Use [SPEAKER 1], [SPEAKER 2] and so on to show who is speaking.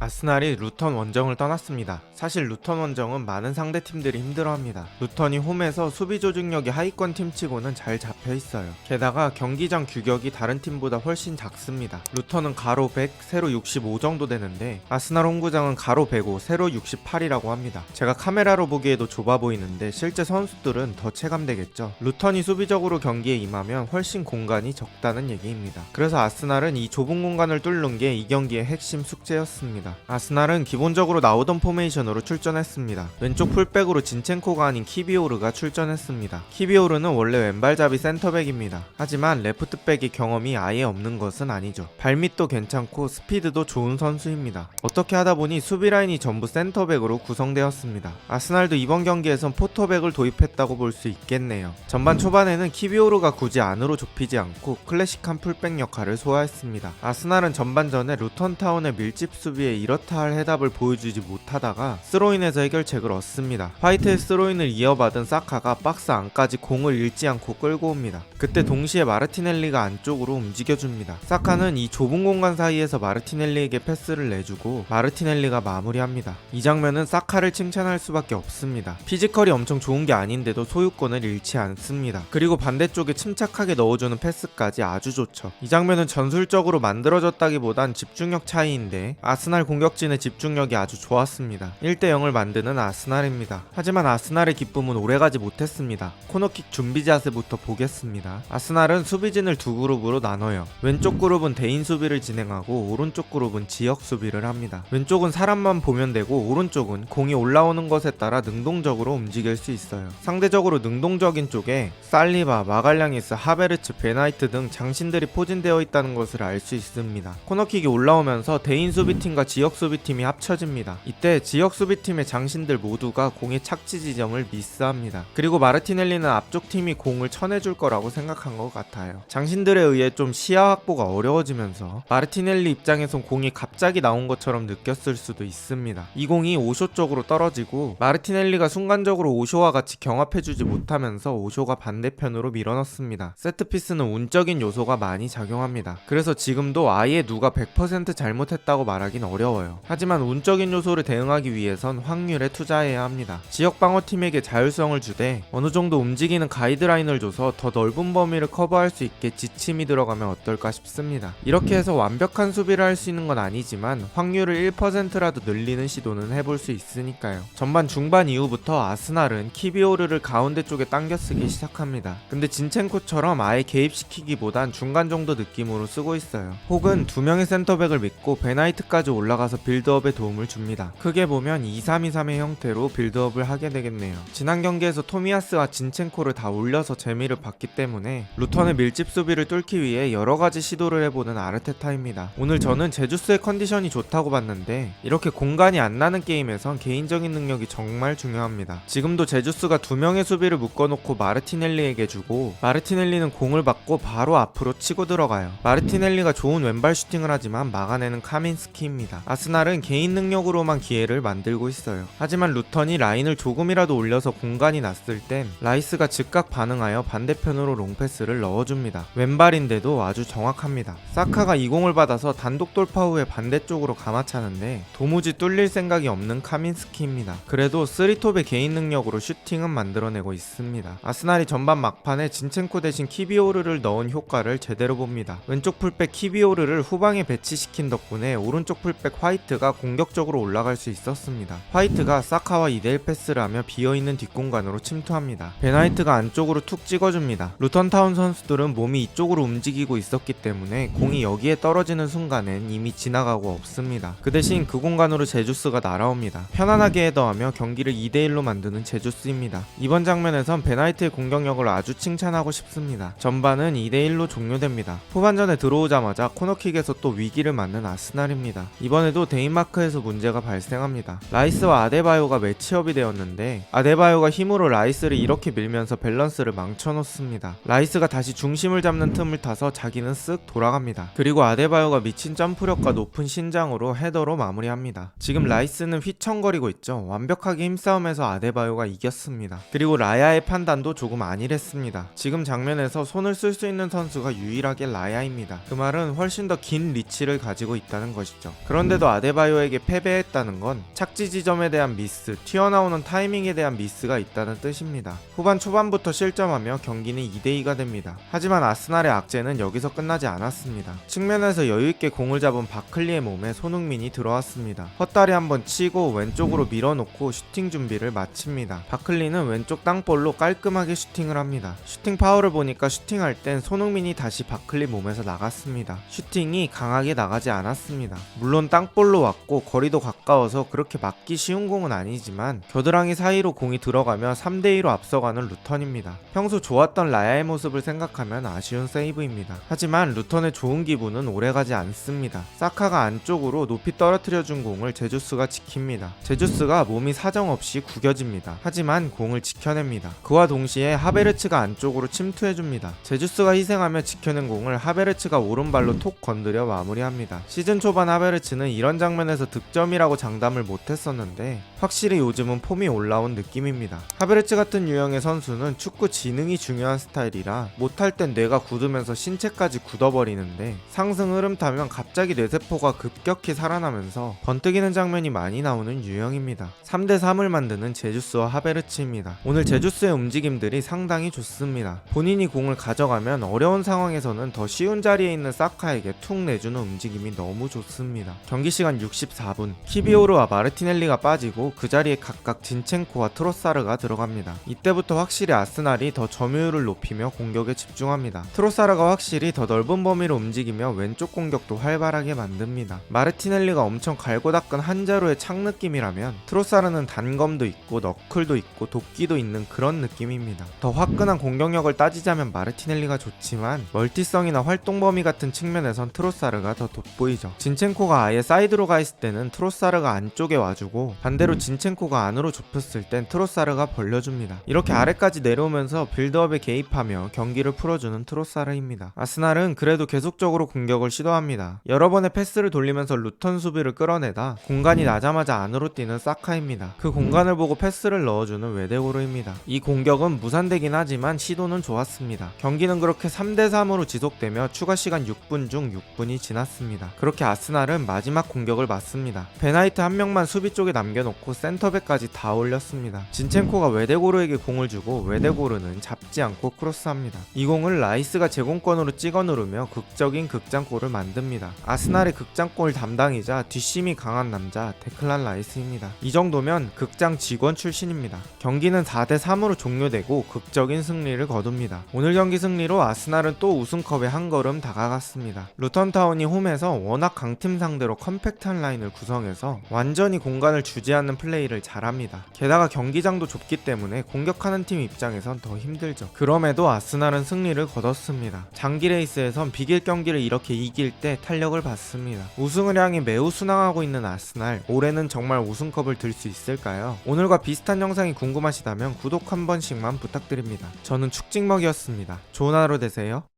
[SPEAKER 1] 아스날이 루턴 원정을 떠났습니다. 사실 루턴 원정은 많은 상대팀들이 힘들어합니다. 루턴이 홈에서 수비 조직력이 하위권 팀치고는 잘 잡혀있어요. 게다가 경기장 규격이 다른 팀보다 훨씬 작습니다. 루턴은 가로 100, 세로 65 정도 되는데 아스날 홈구장은 가로 105, 세로 68이라고 합니다. 제가 카메라로 보기에도 좁아 보이는데 실제 선수들은 더 체감되겠죠. 루턴이 수비적으로 경기에 임하면 훨씬 공간이 적다는 얘기입니다. 그래서 아스날은 이 좁은 공간을 뚫는 게 이 경기의 핵심 숙제였습니다. 아스날은 기본적으로 나오던 포메이션으로 출전했습니다. 왼쪽 풀백으로 진첸코가 아닌 키비오르가 출전했습니다. 키비오르는 원래 왼발잡이 센터백입니다. 하지만 레프트백의 경험이 아예 없는 것은 아니죠. 발밑도 괜찮고 스피드도 좋은 선수입니다. 어떻게 하다 보니 수비 라인이 전부 센터백으로 구성되었습니다. 아스날도 이번 경기에선 포터백을 도입했다고 볼 수 있겠네요. 전반 초반에는 키비오르가 굳이 안으로 좁히지 않고 클래식한 풀백 역할을 소화했습니다. 아스날은 전반전에 루턴타운의 밀집 수비에 이렇다 할 해답을 보여주지 못하다가 스로인에서 해결책을 얻습니다. 화이트의 스로인을 이어받은 사카가 박스 안까지 공을 잃지 않고 끌고 옵니다. 그때 동시에 마르티넬리가 안쪽으로 움직여줍니다. 사카는 이 좁은 공간 사이에서 마르티넬리에게 패스를 내주고 마르티넬리가 마무리합니다. 이 장면은 사카를 칭찬할 수밖에 없습니다. 피지컬이 엄청 좋은 게 아닌데도 소유권을 잃지 않습니다. 그리고 반대쪽에 침착하게 넣어주는 패스까지 아주 좋죠. 이 장면은 전술적으로 만들어졌다기보단 집중력 차이인데 아스날 공격진의 집중력이 아주 좋았습니다. 1대0을 만드는 아스날입니다. 하지만 아스날의 기쁨은 오래가지 못했습니다. 코너킥 준비 자세부터 보겠습니다. 아스날은 수비진을 두 그룹으로 나눠요. 왼쪽 그룹은 대인 수비를 진행하고 오른쪽 그룹은 지역 수비를 합니다. 왼쪽은 사람만 보면 되고 오른쪽은 공이 올라오는 것에 따라 능동적으로 움직일 수 있어요. 상대적으로 능동적인 쪽에 살리바, 마갈량이스, 하베르츠, 베나이트 등 장신들이 포진되어 있다는 것을 알 수 있습니다. 코너킥이 올라오면서 대인 수비팀과 지역 수비팀이 합쳐집니다. 이때 지역 수비팀의 장신들 모두가 공의 착지 지점을 미스합니다. 그리고 마르티넬리는 앞쪽 팀이 공을 쳐내줄 거라고 생각한 것 같아요. 장신들에 의해 좀 시야 확보가 어려워지면서 마르티넬리 입장에선 공이 갑자기 나온 것처럼 느꼈을 수도 있습니다. 이 공이 오쇼 쪽으로 떨어지고 마르티넬리가 순간적으로 오쇼와 같이 경합해주지 못하면서 오쇼가 반대편으로 밀어넣습니다. 세트피스는 운적인 요소가 많이 작용합니다. 그래서 지금도 아예 누가 100% 잘못했다고 말하긴 어려워요. 하지만 운적인 요소를 대응하기 위해선 확률에 투자해야 합니다. 지역 방어팀에게 자율성을 주되 어느 정도 움직이는 가이드라인을 줘서 더 넓은 범위를 커버할 수 있게 지침이 들어가면 어떨까 싶습니다. 이렇게 해서 완벽한 수비를 할 수 있는 건 아니지만 확률을 1%라도 늘리는 시도는 해볼 수 있으니까요. 전반 중반 이후부터 아스날은 키비오르를 가운데 쪽에 당겨 쓰기 시작합니다. 근데 진첸코처럼 아예 개입시키기보단 중간 정도 느낌으로 쓰고 있어요. 혹은 두 명의 센터백을 믿고 베나이트까지 올라가서 빌드업에 도움을 줍니다. 크게 보면 2-3-2-3의 형태로 빌드업을 하게 되겠네요. 지난 경기에서 토미야스와 진첸코를 다 올려서 재미를 봤기 때문에 루턴의 밀집 수비를 뚫기 위해 여러가지 시도를 해보는 아르테타입니다. 오늘 저는 제주스의 컨디션이 좋다고 봤는데 이렇게 공간이 안 나는 게임에선 개인적인 능력이 정말 중요합니다. 지금도 제주스가 두 명의 수비를 묶어놓고 마르티넬리에게 주고 마르티넬리는 공을 받고 바로 앞으로 치고 들어가요. 마르티넬리가 좋은 왼발 슈팅을 하지만 막아내는 카민스키입니다. 아스날은 개인 능력으로만 기회를 만들고 있어요. 하지만 루턴이 라인을 조금이라도 올려서 공간이 났을 땐 라이스가 즉각 반응하여 반대편으로 롱패스를 넣어줍니다. 왼발인데도 아주 정확합니다. 사카가 이 공을 받아서 단독 돌파 후에 반대쪽으로 감아차는데 도무지 뚫릴 생각이 없는 카민스키입니다. 그래도 쓰리톱의 개인 능력으로 슈팅은 만들어내고 있습니다. 아스날이 전반 막판에 진첸코 대신 키비오르를 넣은 효과를 제대로 봅니다. 왼쪽 풀백 키비오르를 후방에 배치시킨 덕분에 오른쪽 풀백 화이트가 공격적으로 올라갈 수 있었습니다. 화이트가 사카와 2대1 패스를 하며 비어있는 뒷공간으로 침투합니다. 베나이트가 안쪽으로 툭 찍어줍니다. 루턴타운 선수들은 몸이 이쪽으로 움직이고 있었기 때문에 공이 여기에 떨어지는 순간엔 이미 지나가고 없습니다. 그 대신 그 공간으로 제주스가 날아옵니다. 편안하게 헤더하며 경기를 2대1로 만드는 제주스입니다. 이번 장면에선 베나이트의 공격력을 아주 칭찬하고 싶습니다. 전반은 2대1로 종료됩니다. 후반전에 들어오자마자 코너킥에서 또 위기를 맞는 아스날입니다. 이번에도 데인마크에서 문제가 발생합니다. 라이스와 아데바요가 매치업이 되었는데 아데바요가 힘으로 라이스를 이렇게 밀면서 밸런스를 망쳐놓습니다. 라이스가 다시 중심을 잡는 틈을 타서 자기는 쓱 돌아갑니다. 그리고 아데바요가 미친 점프력과 높은 신장으로 헤더로 마무리합니다. 지금 라이스는 휘청거리고 있죠. 완벽하게 힘싸움에서 아데바요가 이겼습니다. 그리고 라야의 판단도 조금 안일했습니다. 지금 장면에서 손을 쓸 수 있는 선수가 유일하게 라야입니다. 그 말은 훨씬 더 긴 리치를 가지고 있다는 것이죠. 그런데 그런데도 아데바요에게 패배했다는 건 착지 지점에 대한 미스, 튀어나오는 타이밍에 대한 미스가 있다는 뜻입니다. 후반 초반부터 실점하며 경기는 2대2가 됩니다. 하지만 아스날의 악재는 여기서 끝나지 않았습니다. 측면에서 여유있게 공을 잡은 바클리의 몸에 손흥민이 들어왔습니다. 헛다리 한번 치고 왼쪽으로 밀어놓고 슈팅 준비를 마칩니다. 바클리는 왼쪽 땅볼로 깔끔하게 슈팅을 합니다. 슈팅 파워를 보니까 슈팅할 땐 손흥민이 다시 바클리 몸에서 나갔습니다. 슈팅이 강하게 나가지 않았습니다. 물론 땅볼로 왔고 거리도 가까워서 그렇게 맞기 쉬운 공은 아니지만 겨드랑이 사이로 공이 들어가며 3대2로 앞서가는 루턴입니다. 평소 좋았던 라야의 모습을 생각하면 아쉬운 세이브입니다. 하지만 루턴의 좋은 기분은 오래가지 않습니다. 사카가 안쪽으로 높이 떨어뜨려준 공을 제주스가 지킵니다. 제주스가 몸이 사정없이 구겨집니다. 하지만 공을 지켜냅니다. 그와 동시에 하베르츠가 안쪽으로 침투해줍니다. 제주스가 희생하며 지켜낸 공을 하베르츠가 오른발로 톡 건드려 마무리합니다. 시즌 초반 하베르츠는 이런 장면에서 득점이라고 장담을 못했었는데 확실히 요즘은 폼이 올라온 느낌입니다. 하베르츠 같은 유형의 선수는 축구 지능이 중요한 스타일이라 못할 땐 뇌가 굳으면서 신체까지 굳어버리는데 상승 흐름 타면 갑자기 뇌세포가 급격히 살아나면서 번뜩이는 장면이 많이 나오는 유형입니다. 3대3을 만드는 제주스와 하베르츠입니다. 오늘 제주스의 움직임들이 상당히 좋습니다. 본인이 공을 가져가면 어려운 상황에서는 더 쉬운 자리에 있는 사카에게 툭 내주는 움직임이 너무 좋습니다. 경기 시간 64분, 키비오르와 마르티넬리가 빠지고 그 자리에 각각 진첸코와 트로사르가 들어갑니다. 이때부터 확실히 아스날이 더 점유율을 높이며 공격에 집중합니다. 트로사르가 확실히 더 넓은 범위로 움직이며 왼쪽 공격도 활발하게 만듭니다. 마르티넬리가 엄청 갈고 닦은 한자루의 착 느낌이라면 트로사르는 단검도 있고 너클도 있고 도끼도 있는 그런 느낌입니다. 더 화끈한 공격력을 따지자면 마르티넬리가 좋지만 멀티성이나 활동 범위 같은 측면에선 트로사르가 더 돋보이죠. 진첸코가 아예 사이드로 가 있을 때는 트로사르가 안쪽에 와주고 반대로 진첸코가 안으로 좁혔을 땐 트로사르가 벌려줍니다. 이렇게 아래까지 내려오면서 빌드업에 개입하며 경기를 풀어주는 트로사르입니다. 아스날은 그래도 계속적으로 공격을 시도합니다. 여러 번의 패스를 돌리면서 루턴 수비를 끌어내다 공간이 나자마자 안으로 뛰는 사카입니다. 그 공간을 보고 패스를 넣어주는 웨데고르입니다. 이 공격은 무산되긴 하지만 시도는 좋았습니다. 경기는 그렇게 3대3으로 지속되며 추가 시간 6분 중 6분이 지났습니다. 그렇게 아스날은 마지막 공격을 맞습니다. 베나이트 한 명만 수비 쪽에 남겨놓고 센터백까지 다 올렸습니다. 진첸코가 웨데고르에게 공을 주고 웨데고르는 잡지 않고 크로스합니다. 이 공을 라이스가 제공권으로 찍어 누르며 극적인 극장골을 만듭니다. 아스날의 극장골 담당이자 뒷심이 강한 남자 데클란 라이스입니다. 이 정도면 극장 직원 출신입니다. 경기는 4대3으로 종료되고 극적인 승리를 거둡니다. 오늘 경기 승리로 아스날은 또 우승컵에 한 걸음 다가갔습니다. 루턴타운이 홈에서 워낙 강팀 상대로 컴팩트한 라인을 구성해서 완전히 공간을 주지 않는 플레이를 잘합니다. 게다가 경기장도 좁기 때문에 공격하는 팀 입장에선 더 힘들죠. 그럼에도 아스날은 승리를 거뒀습니다. 장기 레이스에선 비길 경기를 이렇게 이길 때 탄력을 받습니다. 우승을 향해 매우 순항하고 있는 아스날, 올해는 정말 우승컵을 들 수 있을까요? 오늘과 비슷한 영상이 궁금하시다면 구독 한 번씩만 부탁드립니다. 저는 축직먹이었습니다. 좋은 하루 되세요.